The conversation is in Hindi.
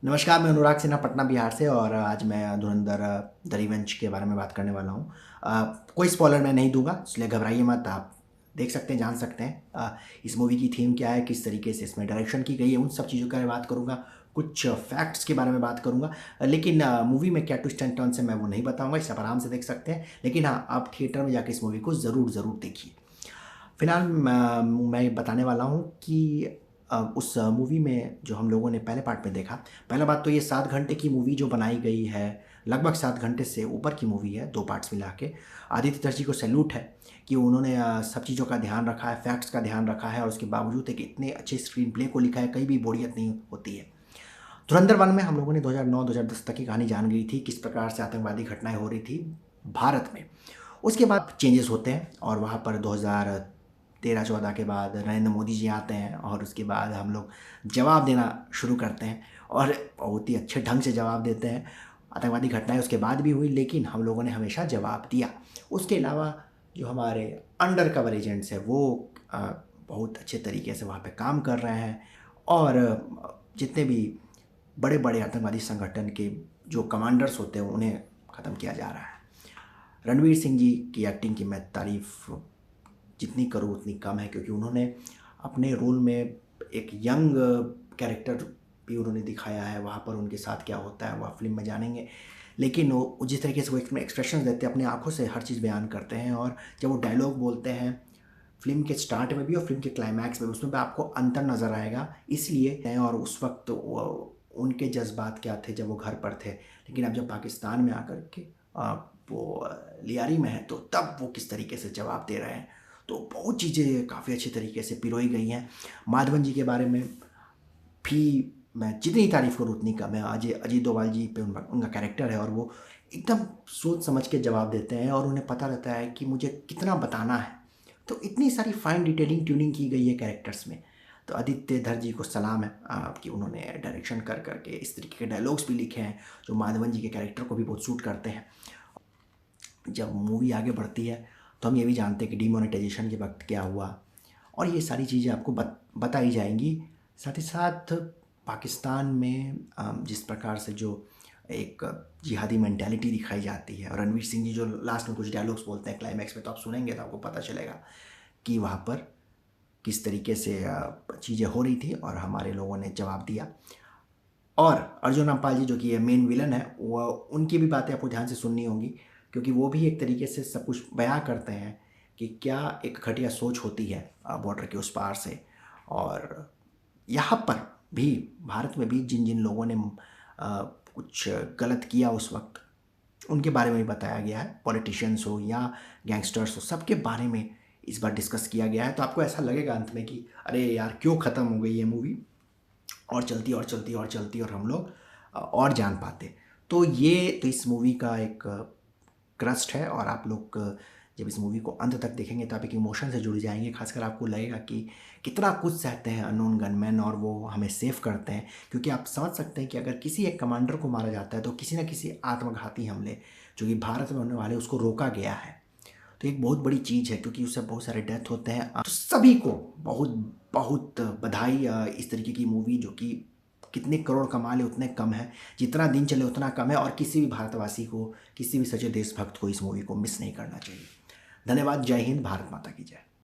नमस्कार, मैं अनुराग सिन्हा पटना बिहार से और आज मैं धुरंधर द रिवेंज के बारे में बात करने वाला हूँ। कोई स्पॉइलर मैं नहीं दूंगा, इसलिए घबराइए मत। आप देख सकते हैं, जान सकते हैं इस मूवी की थीम क्या है, किस तरीके से इसमें डायरेक्शन की गई है, उन सब चीज़ों के बारे में बात करूँगा। कुछ फैक्ट्स के बारे में बात करूँगा, लेकिन मूवी में क्या ट्विस्ट एंड टर्न्स है मैं वो नहीं बताऊँगा, इसे आप आराम से देख सकते हैं। लेकिन हाँ, आप थिएटर में जाकर इस मूवी को ज़रूर ज़रूर देखिए। फिलहाल मैं बताने वाला हूँ कि उस मूवी में जो हम लोगों ने पहले पार्ट में देखा, पहला बात तो ये 7 घंटे की मूवी जो बनाई गई है, लगभग 7 घंटे से ऊपर की मूवी है, 2 पार्ट्स मिला के। आदित्य दत्त जी को सैल्यूट है कि उन्होंने सब चीज़ों का ध्यान रखा है, फैक्ट्स का ध्यान रखा है और उसके बावजूद एक इतने अच्छे स्क्रीन प्ले को लिखा है, कहीं भी बोरियत नहीं होती है। धुरंधर 1 में हम लोगों ने 2009-2010 तक की कहानी जान गई थी, किस प्रकार से आतंकवादी घटनाएँ हो रही थी भारत में। उसके बाद चेंजेस होते हैं और वहाँ पर 2013-14 के बाद नरेंद्र मोदी जी आते हैं और उसके बाद हम लोग जवाब देना शुरू करते हैं और बहुत ही अच्छे ढंग से जवाब देते हैं। आतंकवादी घटनाएँ उसके बाद भी हुई, लेकिन हम लोगों ने हमेशा जवाब दिया। उसके अलावा जो हमारे अंडर कवर एजेंट्स हैं वो अ, बहुत अच्छे तरीके से वहाँ पे काम कर रहे हैं और जितने भी बड़े-बड़े आतंकवादी संगठन के जो कमांडर्स होते हैं उन्हें ख़त्म किया जा रहा है। रणवीर सिंह जी की एक्टिंग की मैं तारीफ़ जितनी करूँ उतनी कम है, क्योंकि उन्होंने अपने रोल में एक यंग कैरेक्टर भी उन्होंने दिखाया है। वहाँ पर उनके साथ क्या होता है वह फ़िल्म में जानेंगे। लेकिन वो जिस तरीके से वो इसमें एक्सप्रेशंस देते हैं, अपनी आँखों से हर चीज़ बयान करते हैं और जब वो डायलॉग बोलते हैं फ़िल्म के स्टार्ट में भी और फ़िल्म के क्लाइमैक्स में भी, उसमें भी आपको अंतर नज़र आएगा। इसलिए हैं और उस वक़्त उनके जज़्बात क्या थे जब वो घर पर थे। लेकिन अब जब पाकिस्तान में आकर के वो लियारी में हैं, तो तब वो किस तरीके से जवाब दे रहे हैं। तो बहुत चीज़ें काफ़ी अच्छे तरीके से पिरोई गई हैं। माधवन जी के बारे में भी मैं जितनी तारीफ़ करूँ उतनी कम है। अजय अजय डोभाल जी पे उनका कैरेक्टर है और वो एकदम सोच समझ के जवाब देते हैं और उन्हें पता रहता है कि मुझे कितना बताना है। तो इतनी सारी फाइन डिटेलिंग ट्यूनिंग की गई है कैरेक्टर्स में। तो आदित्य धर जी को सलाम है कि उन्होंने डायरेक्शन कर के इस तरीके के डायलॉग्स भी लिखे हैं जो माधवन जी के कैरेक्टर को भी बहुत सूट करते हैं। जब मूवी आगे बढ़ती है तो हम ये भी जानते हैं कि डिमोनेटाइजेशन के वक्त क्या हुआ और ये सारी चीज़ें आपको बताई जाएंगी। साथ ही साथ पाकिस्तान में जिस प्रकार से जो एक जिहादी मेंटालिटी दिखाई जाती है और रणवीर सिंह जी जो लास्ट में कुछ डायलॉग्स बोलते हैं क्लाइमैक्स में, तो आप सुनेंगे तो आपको पता चलेगा कि वहाँ पर किस तरीके से चीज़ें हो रही थी और हमारे लोगों ने जवाब दिया। और अर्जुन रामपाल जी जो कि ये मेन विलन है, वो उनकी भी बातें आपको ध्यान से सुननी होंगी, क्योंकि वो भी एक तरीके से सब कुछ बयां करते हैं कि क्या एक घटिया सोच होती है बॉर्डर के उस पार से। और यहाँ पर भी भारत में भी जिन जिन लोगों ने कुछ गलत किया उस वक्त, उनके बारे में भी बताया गया है। पॉलिटिशियंस हो या गैंगस्टर्स हो, सबके बारे में इस बार डिस्कस किया गया है। तो आपको ऐसा लगेगा अंत में कि अरे यार क्यों ख़त्म हो गई ये मूवी, और चलती और चलती और चलती और हम लोग और जान पाते। तो ये तो इस मूवी का एक क्रस्ट है और आप लोग जब इस मूवी को अंत तक देखेंगे तो आप एक इमोशन से जुड़ जाएंगे। खासकर आपको लगेगा कि कितना कुछ सहते हैं अननोन गनमैन और वो हमें सेव करते हैं, क्योंकि आप समझ सकते हैं कि अगर किसी एक कमांडर को मारा जाता है तो किसी न किसी आत्मघाती हमले जो कि भारत में होने वाले उसको रोका गया है। तो एक बहुत बड़ी चीज़ है, क्योंकि उससे बहुत सारे डेथ होते हैं। तो सभी को बहुत बहुत बधाई। इस तरीके की मूवी जो कि कितने करोड़ कमा ले उतने कम है, जितना दिन चले उतना कम है और किसी भी भारतवासी को, किसी भी सच्चे देशभक्त को इस मूवी को मिस नहीं करना चाहिए। धन्यवाद। जय हिंद। भारत माता की जय।